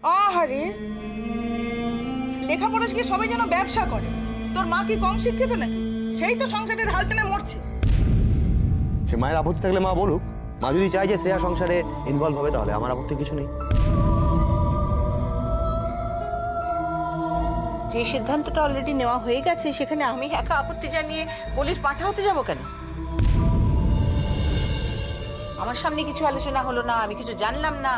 আহারে, লেখাপড়া শিখে সবাই যেন ব্যবসা করে। তোর মা কি কম শিক্ষিত নাকি? সেই তো সংসারের হাল টেনে মরছে। সে মায়ের আপত্তি থাকলে মা বলুক। মা যদি চায় যে শ্রেয়া সংসারে ইনভলভ হবে তাহলে আমার আপত্তি কিছু নেই। যে সিদ্ধান্তটা অলরেডি নেওয়া হয়ে গেছে সেখানে আমি একা আপত্তি জানিয়ে পুলিশ পাঠা হতে যাবো কেন? আমার সামনে কিছু আলোচনা হলো না, আমি কিছু জানলাম না,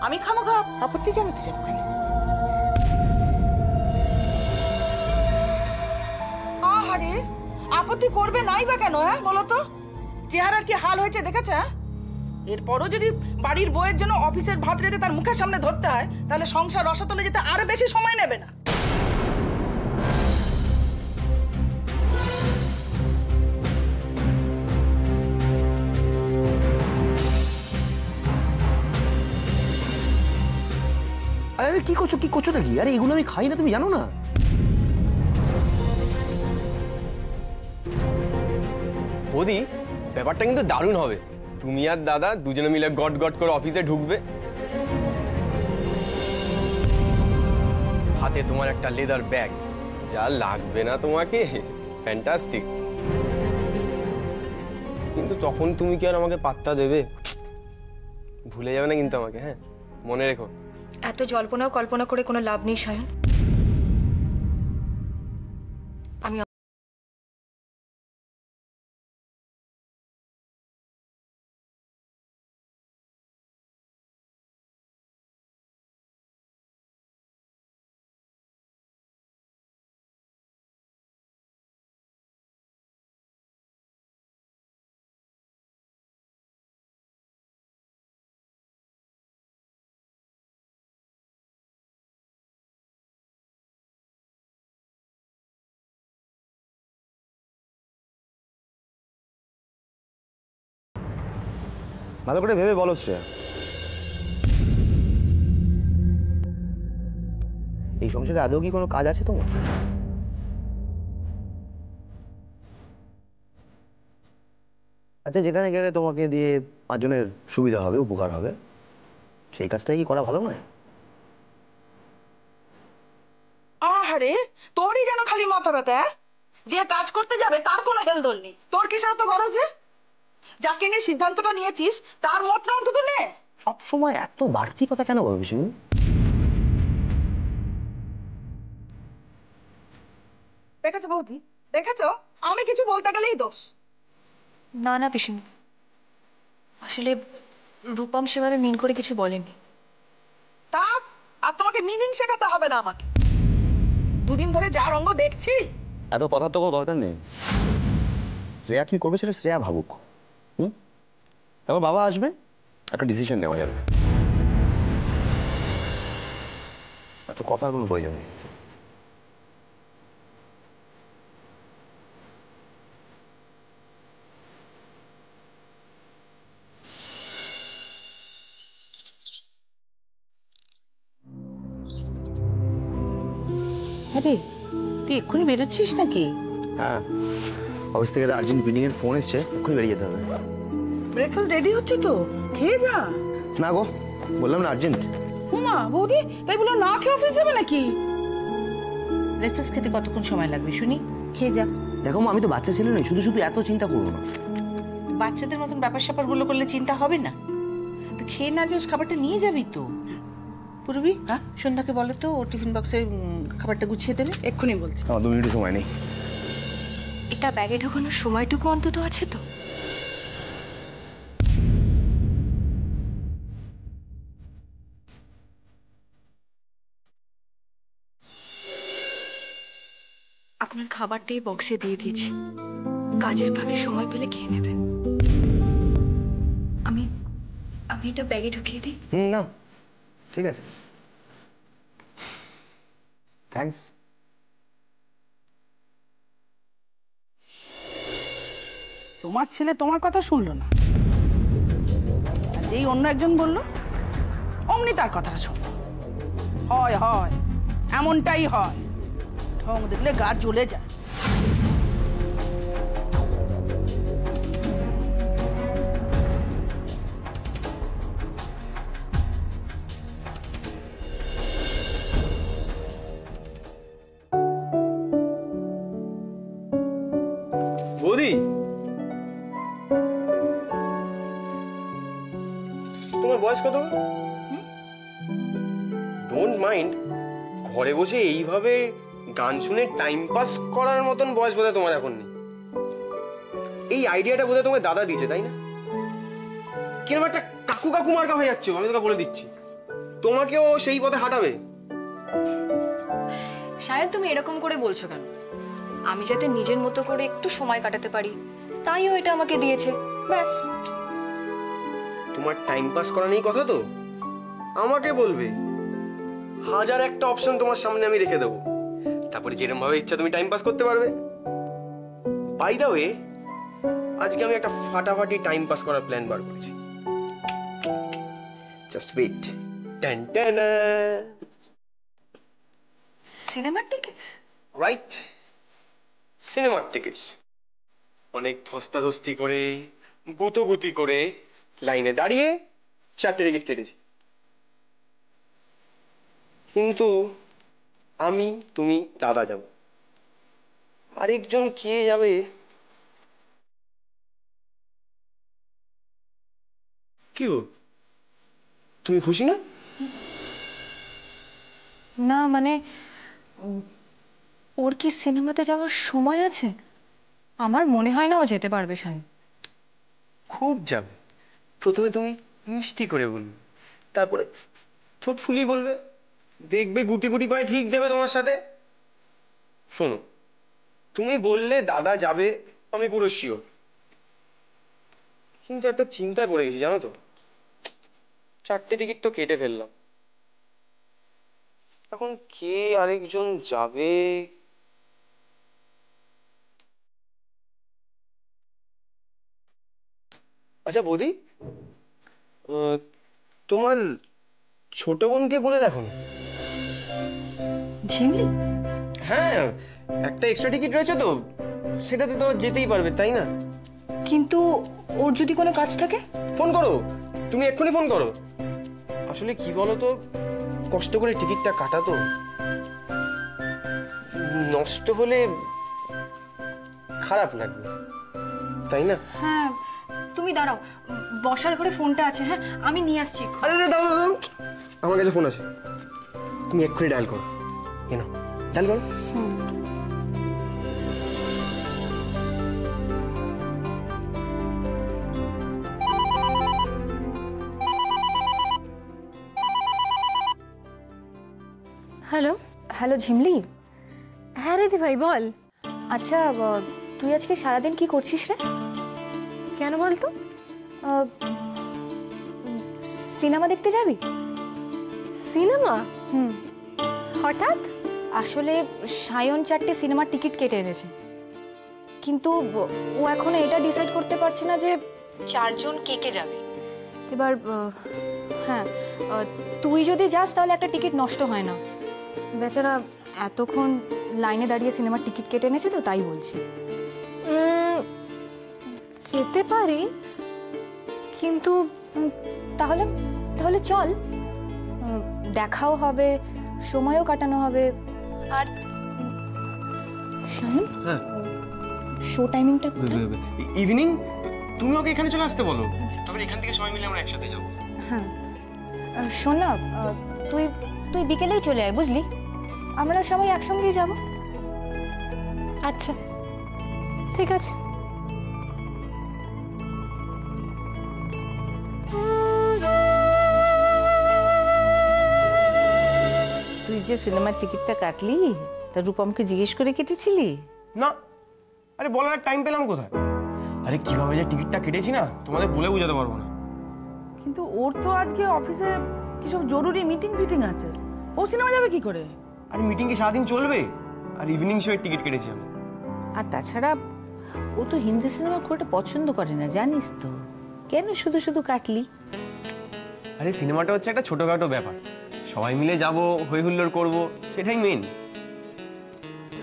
আমি খামোখা আপত্তি জানাতে যাবো কেন? আহারে, আপত্তি করবে নাই বা কেন? হ্যাঁ বলো তো, চেহারার কি হাল হয়েছে দেখেছে? এরপরও যদি বাড়ির বউয়ের জন্য অফিসের ভাত রেঁধে তার মুখের সামনে ধরতে হয় তাহলে সংসার রসাতলে যেতে আরো বেশি সময় নেবে না? আরে কি করছো নাকি? আরে এগুলো আমি খাই না, তুমি জানো না? বৌদি, ব্যাপারটা কিন্তু দারুণ হবে। তুমি আর দাদা দুজনে মিলে গট গট করে অফিসে ঢুকবে, হাতে তোমার একটা লেদার ব্যাগ, যা লাগবে না তোমাকে, ফ্যান্টাস্টিক। কিন্তু তখন তুমি কি আর আমাকে পাত্তা দেবে? ভুলে যাবে না কিন্তু আমাকে, হ্যাঁ মনে রেখো। এত জল্পনা কল্পনা করে কোনো লাভ নেই সায়ন। আমি ভালো করে ভেবে বলো শ্রেয়া, এই সংসারে আদৌ কি কোনো কাজ আছে তোমার? আচ্ছা, যেখানে গেলে তোমাকে দিয়ে পাঁচজনের সুবিধা হবে, উপকার হবে, সেই কাজটাই কি করা ভালো নয়? আহারে, তোরই যেন খালি মাথা ব্যথা। যে কাজ করতে যাবে তার কোনো হেলদোল নেই। তোর কিসের তো বড় যে যাকে নিয়ে সিদ্ধান্তটা নিয়েছিস তার মতটা অন্তত নে। সবসময় এত বাড়তি কথা কেন বলবি তুমি? দেখেছো বৌদি, দেখেছো আমি কিছু বলতে গেলেই দোষ। না না পিসিমণি, আসলে রূপম সেভাবে মিন করে কিছু বলেনি। তা আর তোমাকে মিনিং শেখাতে হবে না আমাকে। দুদিন ধরে যা রঙ্গ দেখছি। এত কথা তো কোনো দরকার নেই। শ্রেয়া কি করবে সেটা শ্রেয়া ভাবুক। তারপর বাবা আসবে, একটা ডিসিশন নেওয়া যাবে। এত কথার কোনো প্রয়োজন নেই। আরে তুই এক্ষুনি বেরোচ্ছিস নাকি? হ্যাঁ, অফিস থেকে আর্জেন্ট মিটিং এর ফোন এসছে, এক্ষুনি বেরিয়ে যেতে হবে। ব্রেকফাস্ট রেডি হচ্ছে তো, খেয়ে যা। না গো, বললাম না আর্জেন্ট। হুমা বৌদি, তাই বলো না খেয়ে অফিস যাবে নাকি? ব্রেকফাস্ট খেতে কতক্ষণ সময় লাগবে শুনি? খেয়ে যা। দেখো মা, আমি তো বাচ্চা ছেলে নই, শুধু শুধু এত চিন্তা করবো না। বাচ্চাদের মতন ব্যাপার স্যাপার গুলো করলে চিন্তা হবে না? তো খেয়ে না যাস, খাবারটা নিয়ে যাবি তো। পূর্বী, হ্যাঁ সন্ধ্যাকে বলো তো ওর টিফিন বক্সে খাবারটা গুছিয়ে দেবে। এক্ষুনি বলছি। আমার 2 মিনিটের সময় নেই। এটা ব্যাগে ঢোকানোর সময়টুকু অন্তত আছে তো? আপনার খাবারটাই বক্সে দিয়ে দিয়েছি, কাজের ফাঁকে সময় পেলে খেয়ে নেবেন। আমি আমি এটা ব্যাগে ঢুকিয়ে দিই। না ঠিক আছে, থ্যাঙ্কস। তোমার ছেলে তোমার কথা শুনলো না, আর যেই অন্য একজন বললো অমনি তার কথাটা শুনলো। হয় হয়, এমনটাই হয়। ঢং দেখলে গা জ্বলে যায়। বয়স কত? ডোন্ট মাইন্ড, ঘরে বসে এইভাবে গান শুনে টাইম পাস করার মতন বয়স বোধহয় তোমার এখন নেই। এই আইডিয়াটা বোধহয় তোমার দাদা দিয়েছে, তাই না? কিরকম একটা কাকু কাকু মার্কা হয়ে যাচ্ছে, আমি তোকে বলে দিচ্ছি। তোমাকেও সেই পথে হাঁটাবে। সায়ন, তুমি এরকম করে বলছো কেন? আমি যাতে নিজের মতো করে একটু সময় কাটাতে পারি, তাইও এটা আমাকে দিয়েছে, ব্যাস। তোমার টাইম পাস করা নেই কথা তো আমাকে বলবে। হাজার একটা অপশন তোমার সামনে আমি রেখে দেবো, তারপরে যেরকম ভাবে ইচ্ছা তুমি টাইম পাস করতে পারবে। বাই দ্য ওয়ে, আজকে আমি একটা ফাটাফাটি টাইম পাস করার প্ল্যান বার করেছি। Just wait. টেন টেন, সিনেমার টিকিটস? রাইট, সিনেমার টিকিটস। অনেক ধস্তাধস্তি করে, গুতোগুতি করে লাইনে দাঁড়িয়ে 4টে টিকিট কেটেছি। কিন্তু আমি, তুমি, দাদা যাব, আরেকজন কে যাবে? কি গো, তুমি খুশি না? না মানে, ওর কি সিনেমাতে যাওয়ার সময় আছে? আমার মনে হয় না ও যেতে পারবে সায়ন। খুব যাবে। প্রথমে তুমি মিষ্টি করে বলবে, তারপরে ঠোঁট ফুলিয়ে বলবে, দেখবে গুটি গুটি পায়ে ঠিক যাবে তোমার সাথে। শোনো, তুমি বললে দাদা যাবে, আমি পুরো শিওর। কিন্তু একটা চিন্তায় পড়ে গেছি জানো তো, 4টে টিকিট তো কেটে ফেললাম, এখন কে আরেকজন যাবে? আচ্ছা বৌদি, তোমার ছোট বোনকে বলে দেখো না। ঝিমলি? হ্যাঁ, একটা এক্সট্রা টিকিট রয়েছে তো, সেটাতে তো যেতেই পারবে, তাই না? কিন্তু ওর যদি কোনো কাজ থাকে? ফোন করো, তুমি এক্ষুনি ফোন করো। আসলে কি বলো তো, কষ্ট করে টিকিটটা কাটা তো, নষ্ট হলে খারাপ লাগবে, তাই না? হ্যাঁ, তুমি দাঁড়াও, বসার ঘরে ফোনটা আছে, হ্যাঁ আমি নিয়ে আসছি। আরে দাও দাও দাও, আমার কাছে ফোন আছে, তুমি এক্ষুনি ডায়াল করো। কেন ডায়াল করো। হ্যালো। হ্যালো ঝিমলি। হ্যাঁ রে ভাই বল। আচ্ছা, তুই আজকে সারাদিন কি করছিস রে? কেন বলতো? সিনেমা দেখতে যাবি? সিনেমা? হুম। হঠাৎ? আসলে সায়ন 4টে সিনেমার টিকিট কেটে এনেছে, কিন্তু ও এখনো এটা ডিসাইড করতে পারছে না যে 4জন কে কে যাবে। এবার হ্যাঁ, তুই যদি যাস তাহলে একটা টিকিট নষ্ট হয় না। বেচারা এতক্ষণ লাইনে দাঁড়িয়ে সিনেমার টিকিট কেটে এনেছে তো, তাই বলছি। যেতে পারি, কিন্তু তাহলে তাহলে চল, দেখাও হবে, সময়ও কাটানো হবে। আর সায়ন, হ্যাঁ, শো টাইমিংটা ইভিনিং। তুমি ওকে এখানে চলে আসতে বলো, তবে এখান থেকে সবাই মিলে আমরা একসাথে যাবো। হ্যাঁ, শোন না, তুই তুই বিকেলেই চলে আয়, বুঝলি? আমরা সবাই একসঙ্গেই যাব। আচ্ছা ঠিক আছে। তুই যে সিনেমার টিকিটটা কাটলি, তা রূপমকে জিজ্ঞেস করে কেটেছিলি? না, আরে বলার টাইম পেলাম কোথায়? আরে কিভাবে যে টিকিটটা কেটেছি না, তোমাদের বলে বোঝাতে পারবো না। কিন্তু ওর তো আজকে অফিসে কি সব জরুরি মিটিং ফিটিং আছে, ও সিনেমা যাবে কি করে? আরে মিটিং কি সারাদিন চলবে? আর ইভিনিং শো এর টিকিট কেটেছি আমি। আর তাছাড়া ও তো হিন্দি সিনেমা খুব একটা পছন্দ করে না, জানিস তো। কেন শুধু শুধু কাটলি? আরে সিনেমাটা হচ্ছে একটা ছোটখাটো ব্যাপার, সবাই মিলে যাব, হই হুল্লোড় করবো, সেটাই মেন।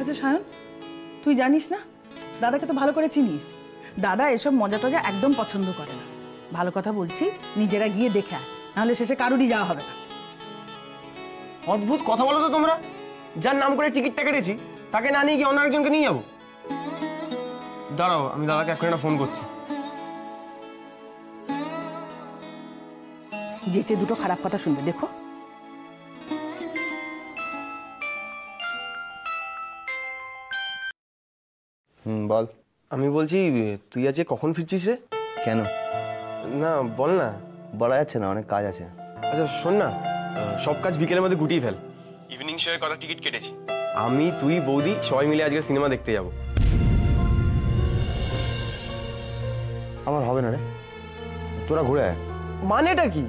আচ্ছা সায়ন, তুই জানিস না, দাদাকে তো ভালো করে চিনিস, দাদা এসব মজা টজা একদম পছন্দ করে না। ভালো কথা বলছি, নিজেরা গিয়ে দেখে আয়, নাহলে শেষে কারুরই যাওয়া হবে না। অদ্ভুত কথা বলো তো তোমরা। যার নাম করে টিকিটটা কেটেছি তাকে না নিয়ে গিয়ে অন্য একজনকে নিয়ে যাবো? দাঁড়াও, আমি দাদাকে এখন একটা ফোন করছি। যেচে দুটো খারাপ কথা শুনবে, দেখো। বল। আমি বলছি তুই আজকে কখন ফিরছিস রে? কেন? না বল না। বলা যাচ্ছে না, অনেক কাজ আছে। আচ্ছা শোন না, সব কাজ বিকেলের মধ্যে গুটিয়ে ফেল। ইভিনিং শো এর কটা টিকিট কেটেছি, আমি তুই বৌদি সবাই মিলে আজকে সিনেমা দেখতে যাব। আমার হবে না রে, তোরা ঘুরে আয়। মানেটা কি?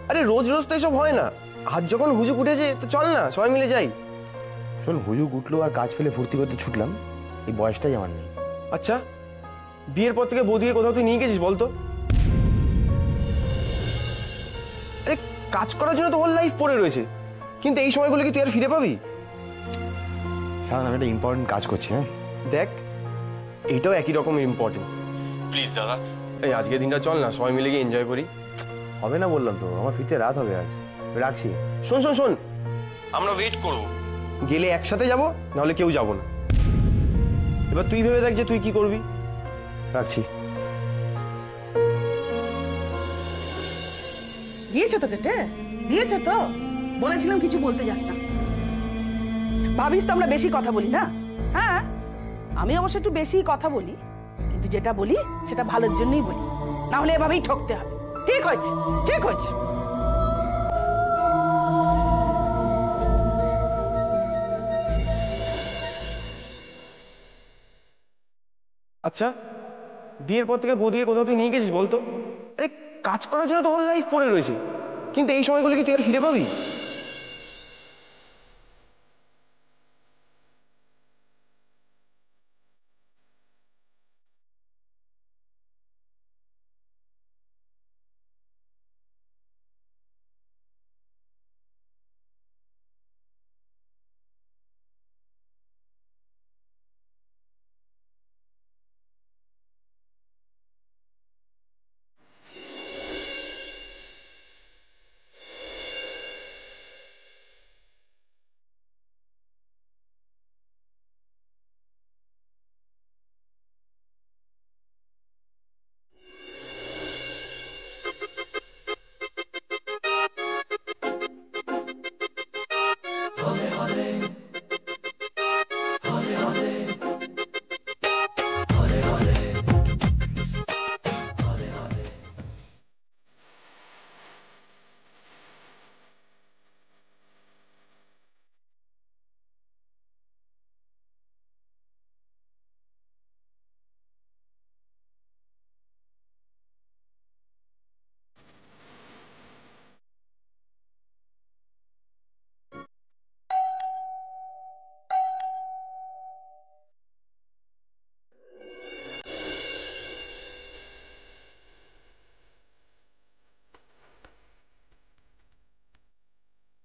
আরে রোজ রোজ তো এসব হয় না, আজ যখন হুজুক উঠেছে তো চল না সবাই মিলে যাই। শোন, হুজুক উঠলো আর কাজ ফেলে ফুর্তি করতে ছুটলাম, এই বয়সটাই আমার নেই। আচ্ছা বিয়ের পর থেকে বৌদিকে কোথাও তুই নিয়ে গেছিস বলতো? আরে কাজ করার জন্য তো হোল লাইফ পড়ে রয়েছে, কিন্তু এই সময়গুলো কি তুই আর ফিরে পাবি? সাধারণ আমি একটা ইম্পর্টেন্ট কাজ করছি। হ্যাঁ দেখ, এইটাও একই রকম ইম্পর্টেন্ট। প্লিজ দাদা, এই আজকের দিনটা চল না সবাই মিলে গিয়ে এনজয় করি। হবে না বললাম তো, আমার ফিরতে রাত হবে আজ। রাখছি। শোন শোন শোন, আমরা ওয়েট করব, গেলে একসাথে যাব, নাহলে কেউ যাব না। এবার তুই ভেবে দেখ যে তুই কি করবি। রাখছি। দিয়েছে তো কেটে, দিয়েছে তো। বলেছিলাম কিছু বলতে যাস না। ভাবিস তো আমরা বেশি কথা বলি না? হ্যাঁ, আমি অবশ্য একটু বেশি কথা বলি, কিন্তু যেটা বলি সেটা ভালোর জন্যই বলি, না হলে এভাবেই ঠকতে হবে। ঠিক হয়েছে, ঠিক হয়েছে। আচ্ছা বিয়ের পর থেকে বৌদিকে কোথাও তুই নিয়ে গেছিস বলতো? আরে কাজ করার জন্য তো হোল লাইফ পড়ে রয়েছে, কিন্তু এই সময়গুলো কি তুই আর ফিরে পাবি?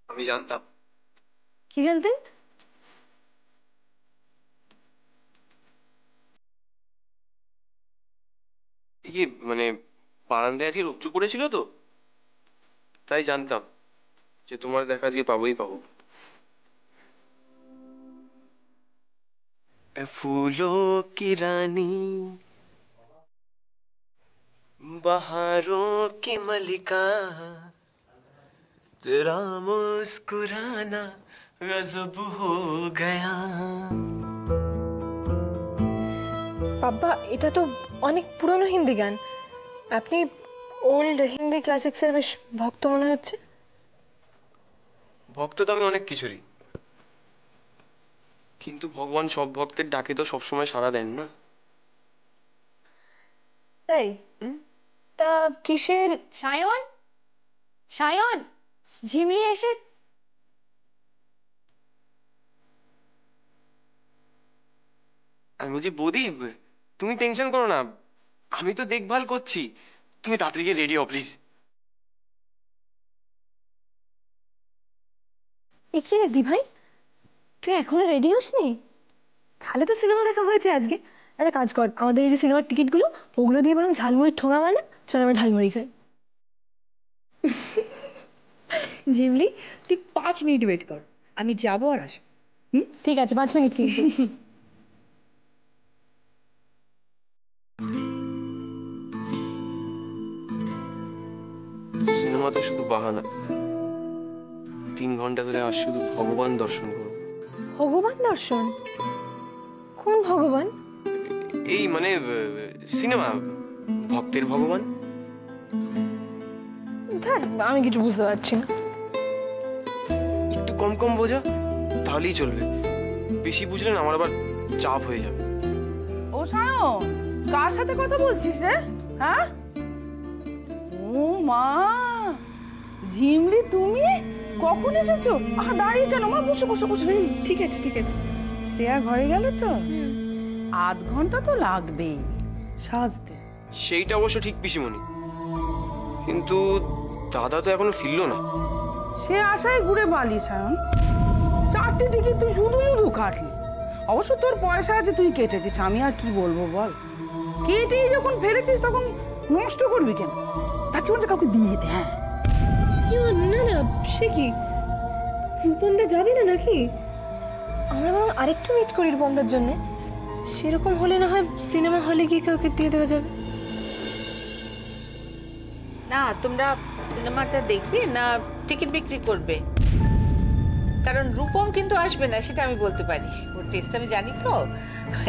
আমি জানতাম। কি জানতেন? কি মানে বারান্দায় আজকে রোদ্দুর পড়েছিল তো, তাই জানতাম যে তোমার দেখা আজকে পাবোই পাবো। फूलों की रानी, बहारों की मलिका, तेरा मुस्कुराना गजब हो गया। বাবা, এটা তো অনেক পুরনো হিন্দি গান। আপনি ওল্ড হিন্দি ক্লাসিক্সের বেশ ভক্ত মনে হচ্ছে। ভক্ত তো আমি অনেক কিছুরই, কিন্তু ভগবান সব ভক্তের ডাকে তো সবসময় সাড়া দেন না। তাই? তা কিসের? সায়ন, সায়ন, ঝিমি এসে। আমি বলছি বৌদি, তুমি টেনশন করো না, আমি তো দেখভাল করছি, তুমি তাড়াতাড়ি গিয়ে রেডি হও প্লিজ। কি রে দি ভাই, তুই এখনো রেডি হসনি? তাহলে তো সিনেমা দেখা হয়েছে আজকে। একটা কাজ কর, আমাদের এই যে সিনেমার টিকিটগুলো, ওগুলো দিয়ে বরং ঝালমুড়ির ঠোঙা মানে চল আমরা ঝালমুড়ি খাই। জিমলি, তুই 5 মিনিট ওয়েট কর, আমি যাবো আর আসবো। ঠিক আছে, 5 মিনিট কিন্তু। সিনেমা মাত্র শুধু বাহানা। 3 ঘন্টা ধরে আর শুধু ভগবান দর্শন করবো। ভগবান দর্শন? কোন ভগবান? এই মানে সিনেমা, ভক্তের ভগবান। ধ্যাৎ, আমি কিছু বুঝতে পারছি না। একটু কম কম বোঝা, তাহলেই চলবে। বেশি বুঝলে না আমার আবার চাপ হয়ে যাবে। ও সায়ন, কার সাথে কথা বলছিস রে? হ্যাঁ? ও মা, ঝিমলি তুমি কখন এসেছো? দাঁড়িয়ে কেন মা? বসে বসে বসে। ঠিক আছে ঠিক আছে। শ্রেয়া ঘরে গেলে তো 8 ঘন্টা তো লাগবেই সাজতে। সেইটা অবশ্য ঠিক পিসিমণি, কিন্তু দাদা তো এখনো ফিরলো না। সে আশায় ঘুরে বালি সায়ন। 4টে টিকিট তুই শুধু শুধু কাটলি। অবশ্য তোর পয়সা আছে, তুই কেটেছিস, আমি আর কি বলবো বল। কেটেই যখন ফেলেছিস তখন নষ্ট করবি কেন? তার চেয়ে কাউকে দিয়ে দে। হ্যাঁ না না, সে কি, রূপমদা যাবে না নাকি? আমরা বরং আরেকটু ওয়েট করি রূপমদার জন্য। সেরকম হলে না হয় সিনেমা হলে গিয়ে কাউকে দিয়ে দেওয়া যাবে। না, তোমরা সিনেমাটা দেখবে না টিকিট বিক্রি করবে? কারণ রূপম কিন্তু আসবে না, সেটা আমি বলতে পারি। ওর টেস্ট আমি জানি তো,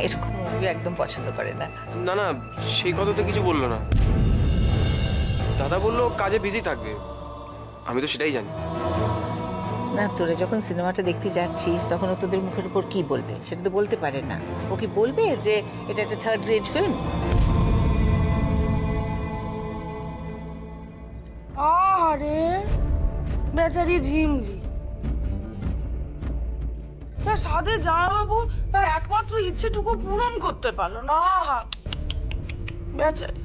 এরকম মুভি একদম পছন্দ করে না। না না, সেই কথা তো কিছু বললো না। দাদা বললো কাজে বিজি থাকবে, আমি তো সেটাই জানি। না, তোরা যখন সিনেমাটা দেখতে যাচ্ছিস তখন ও তোদের মুখের উপর কি বলবে সেটা তো বলতে পারে না। ও কি বলবে যে এটা একটা 3rd রেট ফিল্ম? আরে বেচারি ঝিমলি, তার সাথে যাবো, তার একমাত্র ইচ্ছেটুকু পূরণ করতে পারলো না। বেচারি।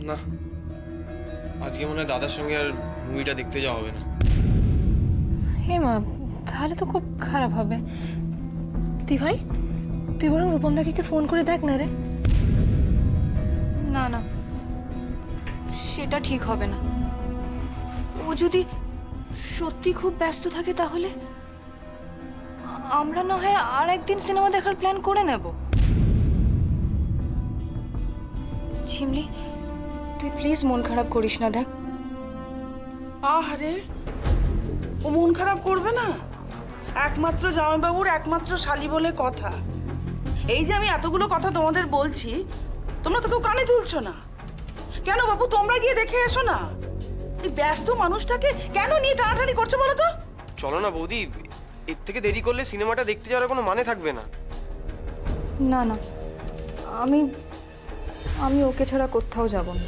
না, আজকে মনে হয় দাদার সঙ্গে আর মুভিটা দেখতে যাওয়া হবে না। হে মা, তাহলে তো খুব খারাপ হবে। তুই ভাই, তুই বরং রূপমদাকে একটু ফোন করে দেখ না রে। না না, সেটা ঠিক হবে না। ও যদি সত্যি খুব ব্যস্ত থাকে তাহলে আমরা না হয় আর একদিন সিনেমা দেখার প্ল্যান করে নেব। ঝিমলি, তুই প্লিজ মন খারাপ করিস না। দেখ, আরে ও মন খারাপ করবে না? একমাত্র জামাইবাবুর একমাত্র শালি বলে কথা। এই যে আমি এতগুলো কথা তোমাদের বলছি, তোমরা তো কেউ কানে তুলছো না কেন? বাবু, তোমরা গিয়ে দেখে এসো না। এই ব্যস্ত মানুষটাকে কেন নিয়ে টানাটানি করছো বলো তো? চলো না বৌদি, এর থেকে দেরি করলে সিনেমাটা দেখতে যাওয়ার কোনো মানে থাকবে না। না না, আমি ওকে ছাড়া কোথাও যাব না।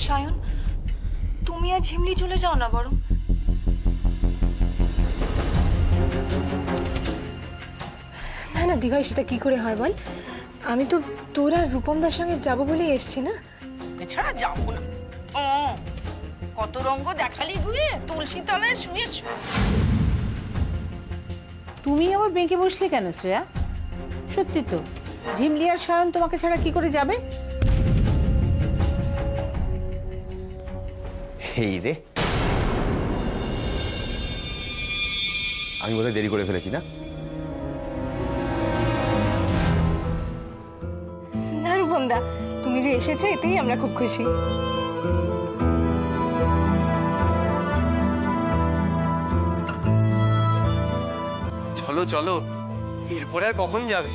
সায়ন, তুমি আর ঝিমলি চলে যাও না বরং। না না দিভাই, সেটা কি করে হয় বল? আমি তো তোর আর রূপমদার সঙ্গে যাবো বলেই এসছি না। ওকে ছাড়া যাবো না? কত রঙ্গ দেখালি গুয়ে তুলসী তলায় শুয়ে শুয়ে। তুমি আবার বেঁকে বসলে কেন শ্রেয়া? সত্যি তো, ঝিমলি আর সায়ন তোমাকে ছাড়া কি করে যাবে? এই রে, আমি বোধহয় দেরি করে ফেলেছি না? না রূপমদা, তুমি যে এসেছো এতেই আমরা খুব খুশি। চলো চলো, এরপরে আর কখন যাবে?